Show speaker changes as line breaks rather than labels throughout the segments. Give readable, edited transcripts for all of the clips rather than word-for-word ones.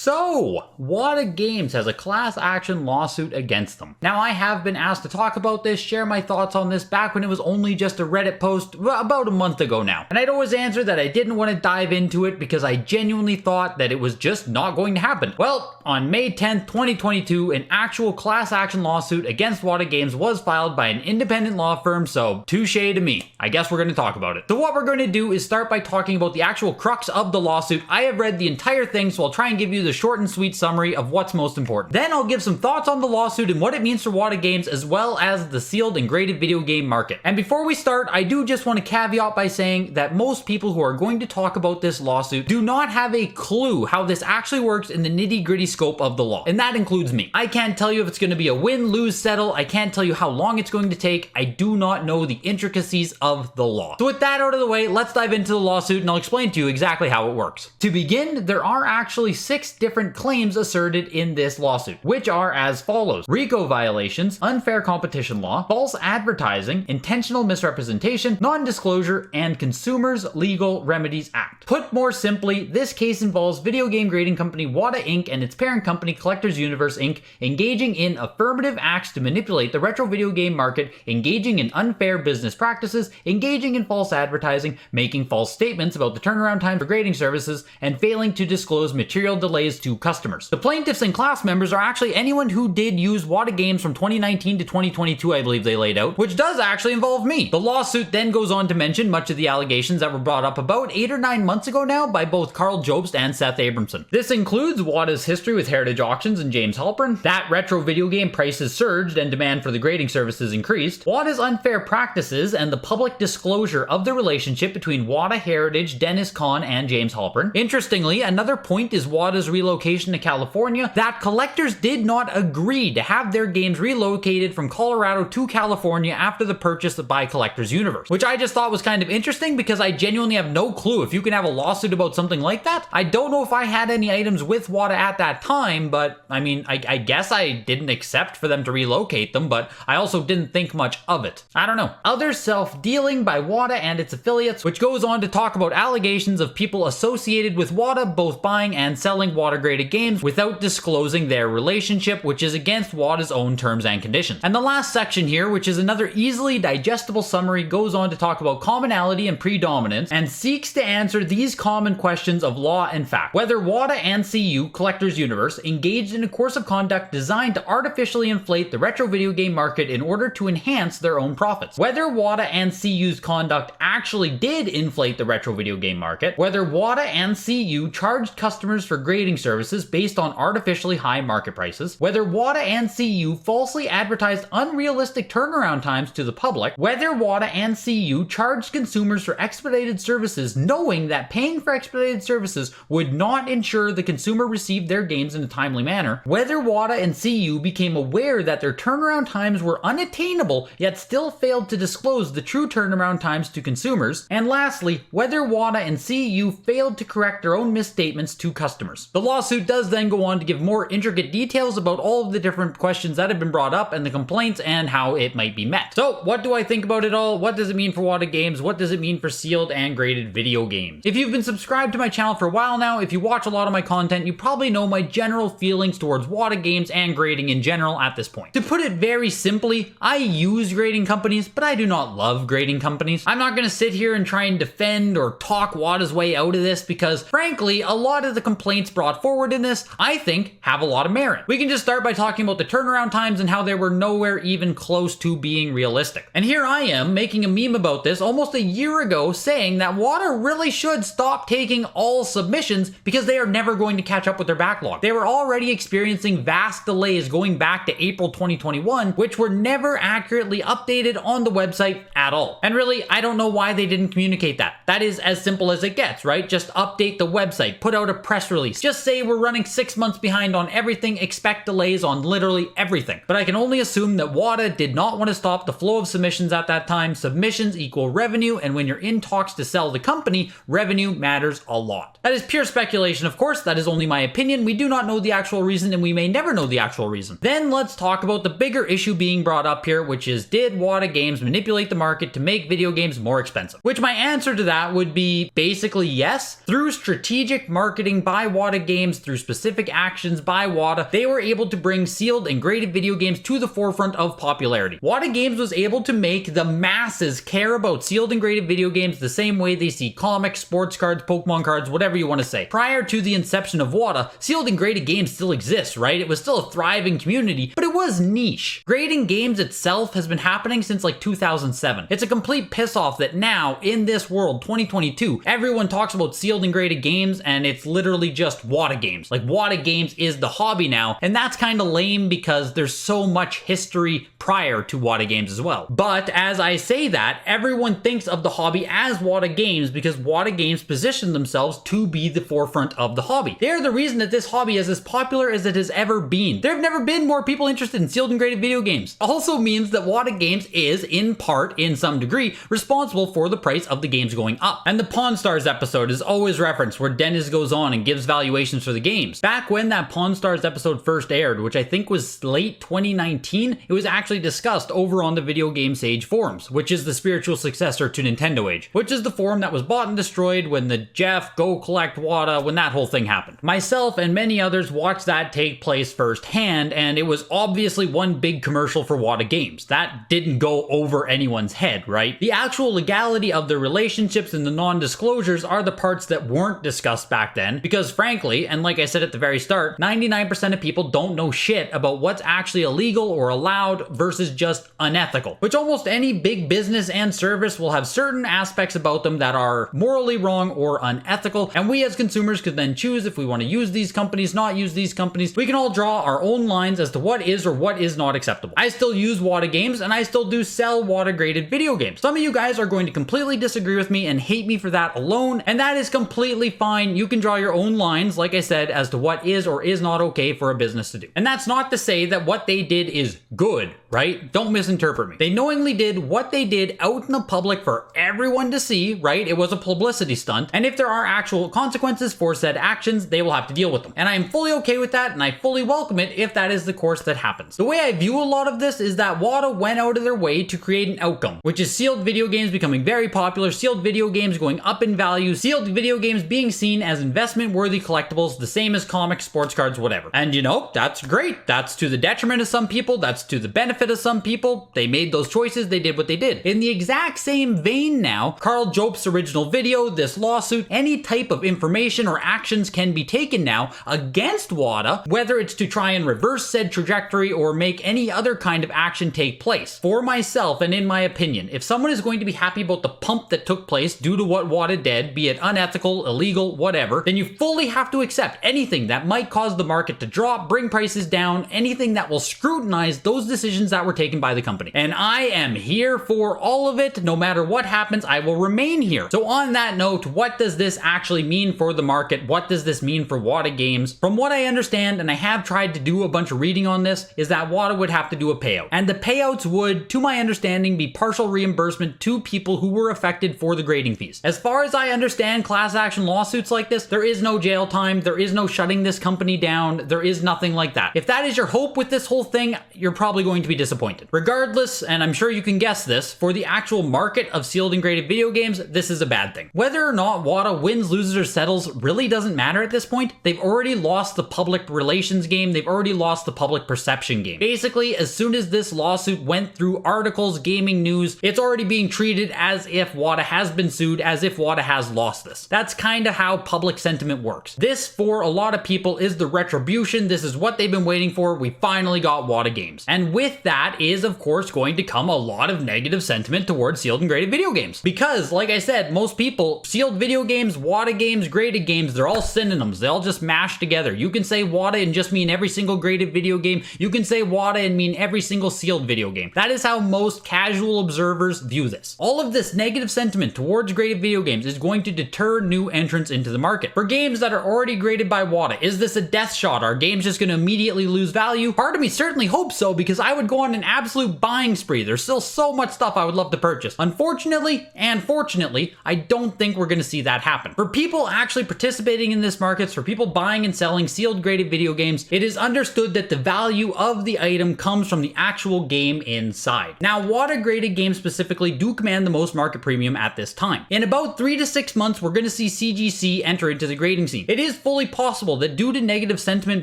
So, WATA Games has a class action lawsuit against them. Now, I have been asked to talk about this, share my thoughts on this back when it was only just a Reddit post about a month ago now. And I'd always answered that I didn't want to dive into it because I genuinely thought that it was just not going to happen. Well, on May 10th, 2022, an actual class action lawsuit against WATA Games was filed by an independent law firm, so touche to me. I guess we're going to talk about it. So what we're going to do is start by talking about the actual crux of the lawsuit. I have read the entire thing, so I'll try and give you the short and sweet summary of what's most important. Then I'll give some thoughts on the lawsuit and what it means for WATA Games as well as the sealed and graded video game market. And before we start, I do just want to caveat by saying that most people who are going to talk about this lawsuit do not have a clue how this actually works in the nitty-gritty scope of the law. And that includes me. I can't tell you if it's going to be a win, lose, settle. I can't tell you how long it's going to take. I do not know the intricacies of the law. So with that out of the way, let's dive into the lawsuit and I'll explain to you exactly how it works. To begin, there are actually 6 different claims asserted in this lawsuit, which are as follows: RICO violations, unfair competition law, false advertising, intentional misrepresentation, non-disclosure, and Consumers Legal Remedies Act. Put more simply, this case involves video game grading company WATA Inc. and its parent company Collectors Universe Inc. engaging in affirmative acts to manipulate the retro video game market, engaging in unfair business practices, engaging in false advertising, making false statements about the turnaround time for grading services, and failing to disclose material delays to customers. The plaintiffs and class members are actually anyone who did use WATA Games from 2019 to 2022, I believe they laid out, which does actually involve me. The lawsuit then goes on to mention much of the allegations that were brought up about 8 or 9 months ago now by both Carl Jobst and Seth Abramson. This includes WATA's history with Heritage Auctions and James Halpern, that retro video game prices surged and demand for the grading services increased, WATA's unfair practices and the public disclosure of the relationship between WATA Heritage, Dennis Kahn, and James Halpern. Interestingly, another point is WATA's relocation to California, that Collectors did not agree to have their games relocated from Colorado to California after the purchase by Collectors Universe, which I just thought was kind of interesting because I genuinely have no clue if you can have a lawsuit about something like that. I don't know if I had any items with WATA at that time, but I mean, I guess I didn't accept for them to relocate them, but I also didn't think much of it. I don't know. Other self-dealing by WATA and its affiliates, which goes on to talk about allegations of people associated with WATA both buying and selling WATA graded games without disclosing their relationship, which is against WATA's own terms and conditions. And the last section here, which is another easily digestible summary, goes on to talk about commonality and predominance and seeks to answer these common questions of law and fact. Whether WATA and CU, Collectors Universe, engaged in a course of conduct designed to artificially inflate the retro video game market in order to enhance their own profits. Whether WATA and CU's conduct actually did inflate the retro video game market. Whether WATA and CU charged customers for grading services based on artificially high market prices. Whether WATA and CU falsely advertised unrealistic turnaround times to the public. Whether WATA and CU charged consumers for expedited services knowing that paying for expedited services would not ensure the consumer received their games in a timely manner. Whether WATA and CU became aware that their turnaround times were unattainable yet still failed to disclose the true turnaround times to consumers. And lastly, whether WATA and CU failed to correct their own misstatements to customers. The lawsuit does then go on to give more intricate details about all of the different questions that have been brought up and the complaints and how it might be met. So what do I think about it all? What does it mean for WATA Games? What does it mean for sealed and graded video games? If you've been subscribed to my channel for a while now, if you watch a lot of my content, you probably know my general feelings towards WATA Games and grading in general at this point. To put it very simply, I use grading companies, but I do not love grading companies. I'm not going to sit here and try and defend or talk WATA's way out of this because, frankly, a lot of the complaints brought forward in this, I think, have a lot of merit. We can just start by talking about the turnaround times and how they were nowhere even close to being realistic. And here I am making a meme about this almost a year ago saying that WATA really should stop taking all submissions because they are never going to catch up with their backlog. They were already experiencing vast delays going back to April 2021, which were never accurately updated on the website at all. And really, I don't know why they didn't communicate that. That is as simple as it gets, right? Just update the website, put out a press release, just say we're running 6 months behind on everything, expect delays on literally everything. But I can only assume that WATA did not want to stop the flow of submissions at that time. Submissions equal revenue, and when you're in talks to sell the company, revenue matters a lot. That is pure speculation, of course. That is only my opinion. We do not know the actual reason, and we may never know the actual reason. Then let's talk about the bigger issue being brought up here, which is, did WATA Games manipulate the market to make video games more expensive? Which my answer to that would be basically yes. Through strategic marketing by WATA Games, through specific actions by WATA, they were able to bring sealed and graded video games to the forefront of popularity. WATA Games was able to make the masses care about sealed and graded video games the same way they see comics, sports cards, Pokemon cards, whatever you want to say. Prior to the inception of WATA, sealed and graded games still exist, right? It was still a thriving community, but it was niche. Grading games itself has been happening since like 2007. It's a complete piss off that now, in this world, 2022, everyone talks about sealed and graded games and it's literally just WATA Games. Like, WATA Games is the hobby now, and that's kind of lame because there's so much history prior to WATA Games as well. But as I say that, everyone thinks of the hobby as WATA Games because WATA Games position themselves to be the forefront of the hobby. They're the reason that this hobby is as popular as it has ever been. There have never been more people interested in sealed and graded video games. Also means that WATA Games is, in part, in some degree, responsible for the price of the games going up. And the Pawn Stars episode is always referenced, where Dennis goes on and gives valuations for the games. Back when that Pawn Stars episode first aired, which I think was late 2019, it was actually discussed over on the Video Game Sage forums, which is the spiritual successor to Nintendo Age, which is the forum that was bought and destroyed when the Jeff Go Collect WATA, when that whole thing happened. Myself and many others watched that take place firsthand, and it was obviously one big commercial for WATA Games. That didn't go over anyone's head, right? The actual legality of their relationships and the non-disclosures are the parts that weren't discussed back then, because frankly, and like I said at the very start, 99% of people don't know shit about what's actually illegal or allowed versus just unethical, which almost any big business and service will have certain aspects about them that are morally wrong or unethical, and we as consumers could then choose if we want to use these companies, not use these companies. We can all draw our own lines as to what is or what is not acceptable. I still use WATA Games, and I still do sell WATA graded video games. Some of you guys are going to completely disagree with me and hate me for that alone, and that is completely fine. You can draw your own lines, like I said, as to what is or is not okay for a business to do. And that's not to say that what they did is good, right? Don't misinterpret me. They knowingly did what they did out in the public for everyone to see, right? It was a publicity stunt, and if there are actual consequences for said actions, they will have to deal with them. And I am fully okay with that, and I fully welcome it if that is the course that happens. The way I view a lot of this is that WATA went out of their way to create an outcome, which is sealed video games becoming very popular, sealed video games going up in value, sealed video games being seen as investment-worthy collectibles, the same as comics, sports cards, whatever. And you know, that's great. That's to the detriment of some people, that's to the benefit of some people. They made those choices, they did what they did. In the exact same vein now, Carl Jobst's original video, this lawsuit, any type of information or actions can be taken now against WATA, whether it's to try and reverse said trajectory or make any other kind of action take place. For myself, and in my opinion, if someone is going to be happy about the pump that took place due to what WATA did, be it unethical, illegal, whatever, then you fully have to accept anything that might cause the market to drop, bring prices down, anything that will scrutinize those decisions that were taken by the company. And I am here for all of it. No matter what happens, I will remain here. So on that note, what does this actually mean for the market? What does this mean for WATA Games? From what I understand, and I have tried to do a bunch of reading on this, is that WATA would have to do a payout. And the payouts would, to my understanding, be partial reimbursement to people who were affected for the grading fees. As far as I understand class action lawsuits like this, there is no jail time, there is no shutting this company down, there is nothing like that. If that is your hope with this whole thing, you're probably going to be disappointed. Regardless, and I'm sure you can guess this, for the actual market of sealed and graded video games, this is a bad thing. Whether or not WATA wins, loses, or settles really doesn't matter at this point. They've already lost the public relations game, they've already lost the public perception game. Basically, as soon as this lawsuit went through articles, gaming news, it's already being treated as if WATA has been sued, as if WATA has lost this. That's kind of how public sentiment works. This, for a lot of people, is the retribution. This is what they've been waiting for. We finally got WATA Games. And with that is, of course, going to come a lot of negative sentiment towards sealed and graded video games. Because, like I said, most people, sealed video games, WATA games, graded games, they're all synonyms. They all just mash together. You can say WATA and just mean every single graded video game. You can say WATA and mean every single sealed video game. That is how most casual observers view this. All of this negative sentiment towards graded video games is going to deter new entrants into the market. For games that are already graded by WATA, is this a death shot? Are games just going to immediately lose value? Part of me certainly hopes so, because I would go go on an absolute buying spree. There's still so much stuff I would love to purchase. Unfortunately, and fortunately, I don't think we're going to see that happen. For people actually participating in this market, for people buying and selling sealed graded video games, it is understood that the value of the item comes from the actual game inside. Now, WATA graded games specifically do command the most market premium at this time. In about 3 to 6 months, we're going to see CGC enter into the grading scene. It is fully possible that due to negative sentiment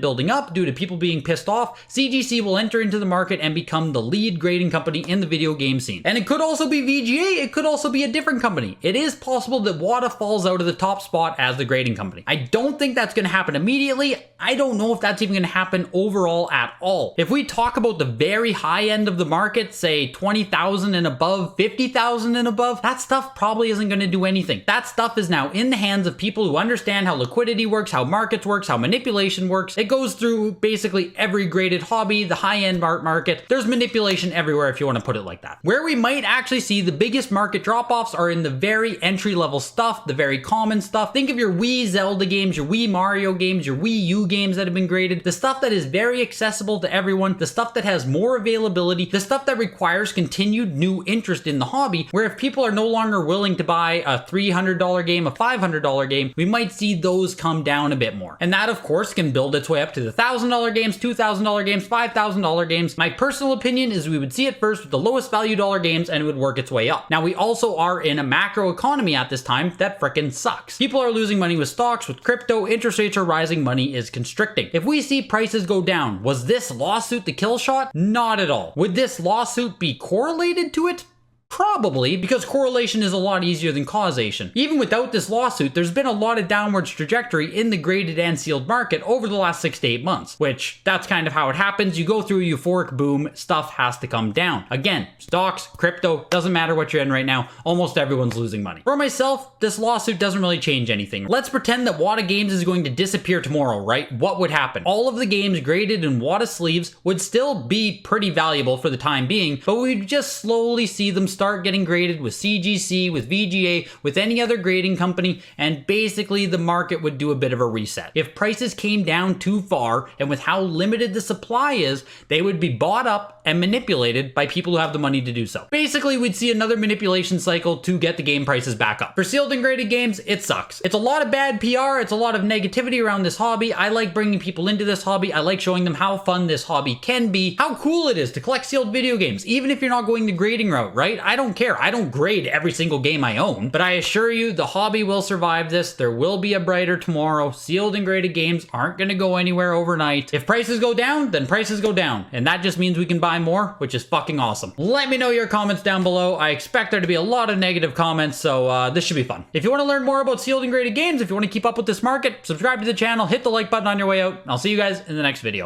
building up, due to people being pissed off, CGC will enter into the market and become the lead grading company in the video game scene. And it could also be VGA, it could also be a different company. It is possible that WATA falls out of the top spot as the grading company. I don't think that's going to happen immediately. I don't know if that's even going to happen overall at all. If we talk about the very high end of the market, say 20,000 and above, 50,000 and above, that stuff probably isn't going to do anything. That stuff is now in the hands of people who understand how liquidity works, how markets works, how manipulation works. It goes through basically every graded hobby, the high-end art market. There's manipulation everywhere if you want to put it like that. Where we might actually see the biggest market drop-offs are in the very entry-level stuff, the very common stuff. Think of your Wii Zelda games, your Wii Mario games, your Wii U games that have been graded, the stuff that is very accessible to everyone, the stuff that has more availability, the stuff that requires continued new interest in the hobby, where if people are no longer willing to buy a $300 game, a $500 game, we might see those come down a bit more. And that, of course, can build its way up to the $1,000 games, $2,000 games, $5,000 games. My personal opinion is we would see it first with the lowest value dollar games and it would work its way up. Now, we also are in a macro economy at this time that frickin' sucks. People are losing money with stocks, with crypto, interest rates are rising, money is constricting. If we see prices go down, was this lawsuit the kill shot? Not at all. Would this lawsuit be correlated to it? Probably, because correlation is a lot easier than causation. Even without this lawsuit, there's been a lot of downwards trajectory in the graded and sealed market over the last 6 to 8 months, which that's kind of how it happens. You go through a euphoric boom, stuff has to come down. Again, stocks, crypto, doesn't matter what you're in right now, almost everyone's losing money. For myself, this lawsuit doesn't really change anything. Let's pretend that WATA Games is going to disappear tomorrow, right? What would happen? All of the games graded in WATA sleeves would still be pretty valuable for the time being, but we'd just slowly see them start getting graded with CGC, with VGA, with any other grading company, and basically the market would do a bit of a reset. If prices came down too far, and with how limited the supply is, they would be bought up and manipulated by people who have the money to do so. Basically, we'd see another manipulation cycle to get the game prices back up. For sealed and graded games, it sucks. It's a lot of bad PR, it's a lot of negativity around this hobby. I like bringing people into this hobby. I like showing them how fun this hobby can be, how cool it is to collect sealed video games, even if you're not going the grading route, right? I don't care. I don't grade every single game I own, but I assure you the hobby will survive this. There will be a brighter tomorrow. Sealed and graded games aren't going to go anywhere overnight. If prices go down, then prices go down. And that just means we can buy more, which is fucking awesome. Let me know your comments down below. I expect there to be a lot of negative comments, so this should be fun. If you want to learn more about sealed and graded games, if you want to keep up with this market, subscribe to the channel, hit the like button on your way out. I'll see you guys in the next video.